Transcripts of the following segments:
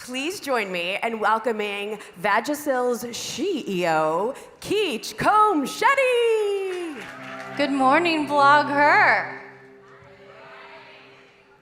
Please join me in welcoming Vagisil's CEO, Keech Combe Shetty. Good morning, BlogHer.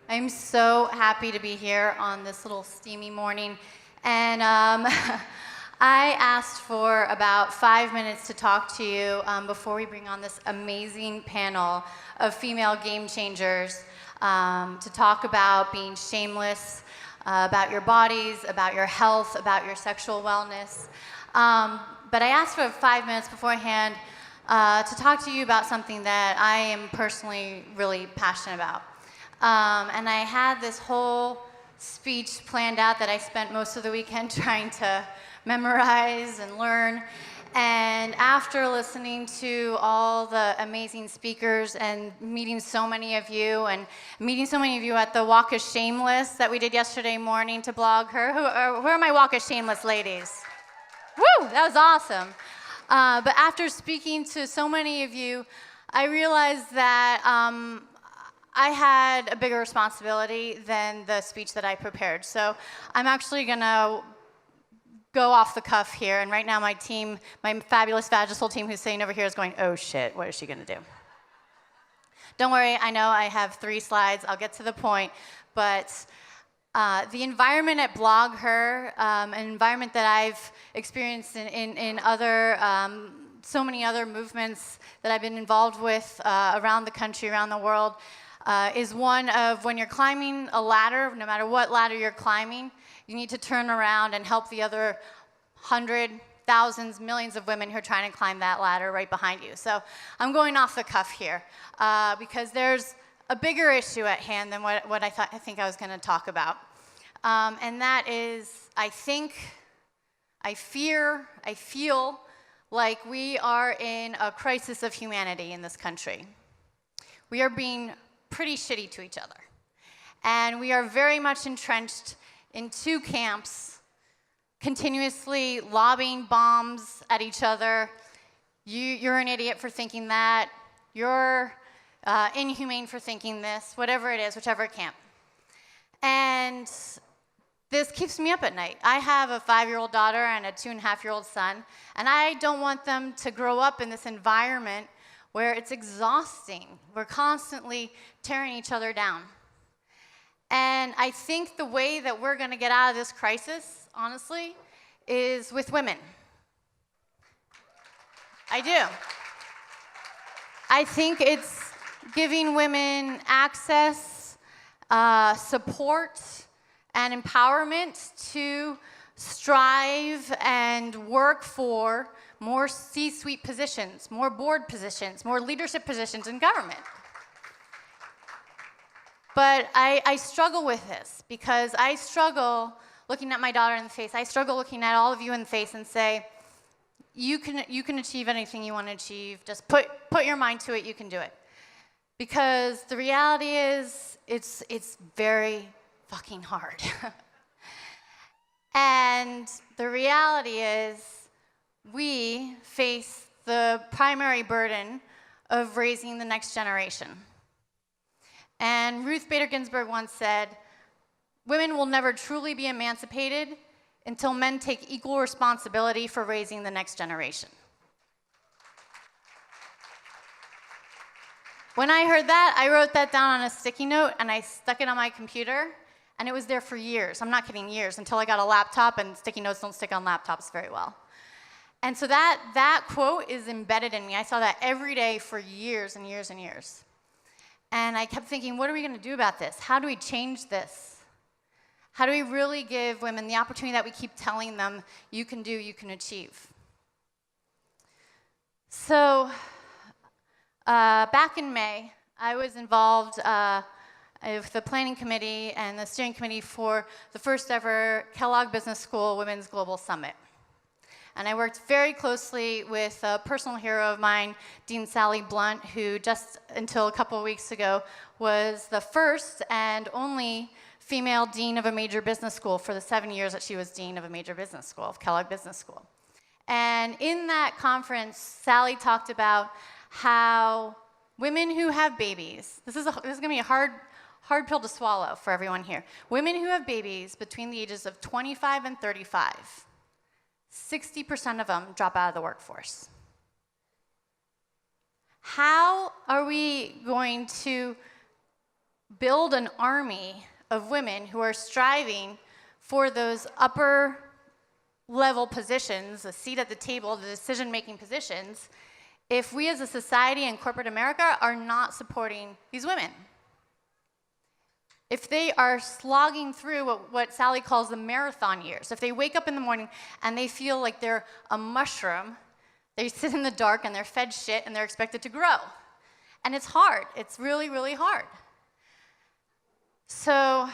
I'm so happy to be here on this little steamy morning. And I asked for about 5 minutes to talk to you before we bring on this amazing panel of female game changers to talk about being shameless, about your bodies, about your health, about your sexual wellness. But I asked for 5 minutes beforehand to talk to you about something that I am personally really passionate about. And I had this whole speech planned out that I spent most of the weekend trying to memorize and learn. And after listening to all the amazing speakers and meeting so many of you and meeting so many of you at the Walk of Shameless that we did yesterday morning to BlogHer. Who are my Walk of Shameless ladies? Woo, that was awesome. But after speaking to so many of you, I realized that I had a bigger responsibility than the speech that I prepared. So I'm actually gonna go off the cuff here, and right now my team, my fabulous Vagisil team who's sitting over here is going, oh shit, what is she gonna do? Don't worry, I know I have 3 slides, I'll get to the point, but the environment at BlogHer, an environment that I've experienced in other, so many other movements that I've been involved with around the country, around the world, is one of when you're climbing a ladder, no matter what ladder you're climbing, you need to turn around and help the other 100, thousands, millions of women who are trying to climb that ladder right behind you. So I'm going off the cuff here because there's a bigger issue at hand than what I think I was going to talk about. And that is, I feel like we are in a crisis of humanity in this country. We are being pretty shitty to each other. And we are very much entrenched in 2 camps, continuously lobbing bombs at each other. You're an idiot for thinking that. You're inhumane for thinking this, whatever it is, whichever camp. And this keeps me up at night. I have a 5-year-old daughter and a 2.5-year-old son, and I don't want them to grow up in this environment where it's exhausting. We're constantly tearing each other down. And I think the way that we're gonna get out of this crisis, honestly, is with women. I do. I think it's giving women access, support, and empowerment to strive and work for more C-suite positions, more board positions, more leadership positions in government. But I struggle with this because I struggle looking at my daughter in the face. I struggle looking at all of you in the face and say, you can achieve anything you want to achieve. Just put your mind to it, you can do it. Because the reality is, it's very fucking hard. And the reality is, we face the primary burden of raising the next generation. And Ruth Bader Ginsburg once said, women will never truly be emancipated until men take equal responsibility for raising the next generation. When I heard that, I wrote that down on a sticky note and I stuck it on my computer, and it was there for years. I'm not kidding, years, until I got a laptop, and sticky notes don't stick on laptops very well. And so that quote is embedded in me. I saw that every day for years and years and years. And I kept thinking, what are we going to do about this? How do we change this? How do we really give women the opportunity that we keep telling them, you can do, you can achieve? So back in May, I was involved with the planning committee and the steering committee for the first ever Kellogg Business School Women's Global Summit. And I worked very closely with a personal hero of mine, Dean Sally Blunt, who just until a couple of weeks ago was the first and only female dean of a major business school for the 7 years that she was dean of a major business school, of Kellogg Business School. And in that conference, Sally talked about how women who have babies, this is going to be a hard pill to swallow for everyone here. Women who have babies between the ages of 25 and 35, 60% of them drop out of the workforce. How are we going to build an army of women who are striving for those upper level positions, a seat at the table, the decision-making positions, if we as a society and corporate America are not supporting these women? If they are slogging through what Sally calls the marathon years, if they wake up in the morning and they feel like they're a mushroom, they sit in the dark and they're fed shit and they're expected to grow. And it's hard. It's really, really hard. So,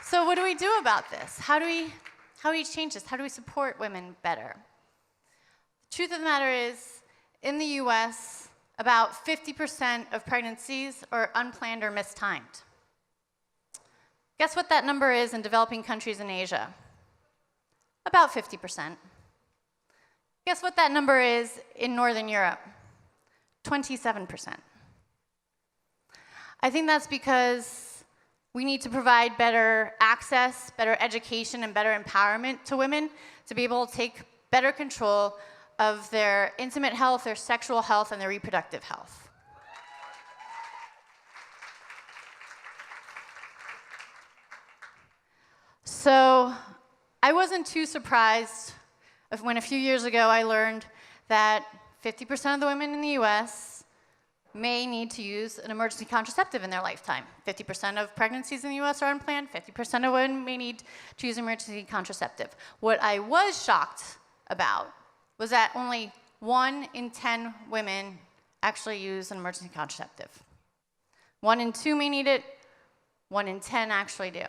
so what do we do about this? How do we change this? How do we support women better? The truth of the matter is, in the US, about 50% of pregnancies are unplanned or mistimed. Guess what that number is in developing countries in Asia? About 50%. Guess what that number is in Northern Europe? 27%. I think that's because we need to provide better access, better education, and better empowerment to women to be able to take better control of their intimate health, their sexual health, and their reproductive health. So I wasn't too surprised when a few years ago I learned that 50% of the women in the US may need to use an emergency contraceptive in their lifetime. 50% of pregnancies in the US are unplanned, 50% of women may need to use an emergency contraceptive. What I was shocked about was that only 1 in 10 women actually use an emergency contraceptive. 1 in 2 may need it, 1 in 10 actually do.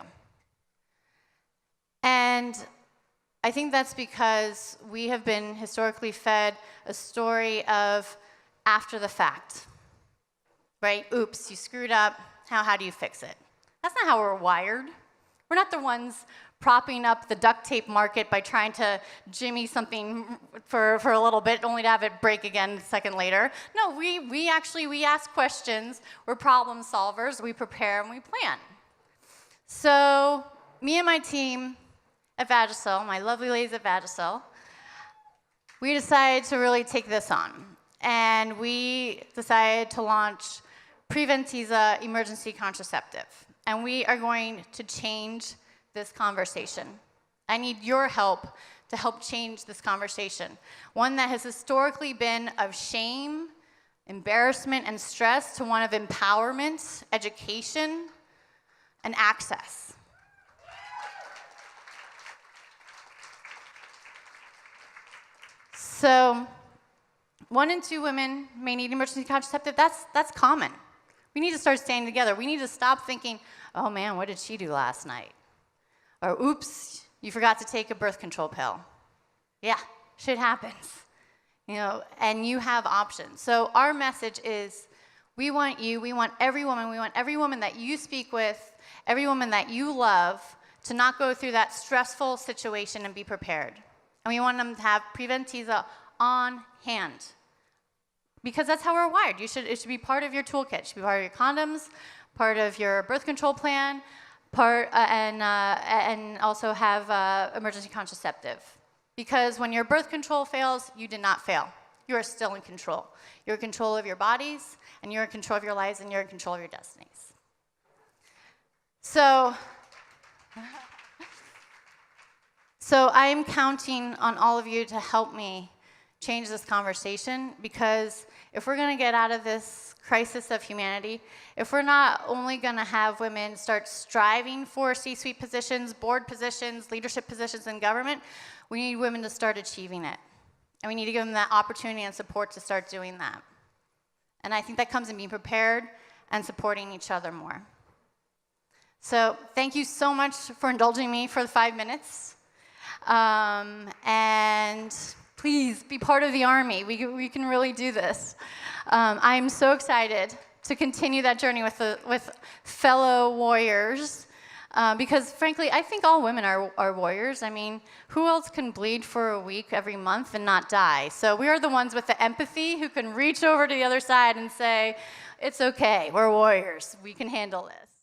And I think that's because we have been historically fed a story of after the fact, right? Oops, you screwed up, how do you fix it? That's not how we're wired. We're not the ones propping up the duct tape market by trying to jimmy something for a little bit only to have it break again a second later. No, we ask questions, we're problem solvers, we prepare and we plan. So me and my team at Vagisil, my lovely ladies at Vagisil, we decided to really take this on. And we decided to launch Preventeza Emergency Contraceptive. And we are going to change this conversation. I need your help to help change this conversation. One that has historically been of shame, embarrassment, and stress to one of empowerment, education, and access. So 1 in 2 women may need emergency contraceptive. That's common. We need to start standing together. We need to stop thinking, oh man, what did she do last night? Or oops, you forgot to take a birth control pill. Yeah, shit happens. You know, and you have options. So our message is, we want you, we want every woman that you speak with, every woman that you love, to not go through that stressful situation and be prepared. And we want them to have Preventeza on hand. Because that's how we're wired. It should be part of your toolkit. It should be part of your condoms, part of your birth control plan, and also have emergency contraceptive. Because when your birth control fails, you did not fail. You are still in control. You're in control of your bodies, and you're in control of your lives, and you're in control of your destinies. So I'm counting on all of you to help me change this conversation, because if we're going to get out of this crisis of humanity, if we're not only going to have women start striving for C-suite positions, board positions, leadership positions in government, we need women to start achieving it. And we need to give them that opportunity and support to start doing that. And I think that comes in being prepared and supporting each other more. So thank you so much for indulging me for the 5 minutes. And please be part of the army. We can really do this. I'm so excited to continue that journey with fellow warriors Because frankly, I think all women are warriors. I mean, who else can bleed for a week every month and not die? So we are the ones with the empathy who can reach over to the other side and say, it's okay, we're warriors, we can handle this.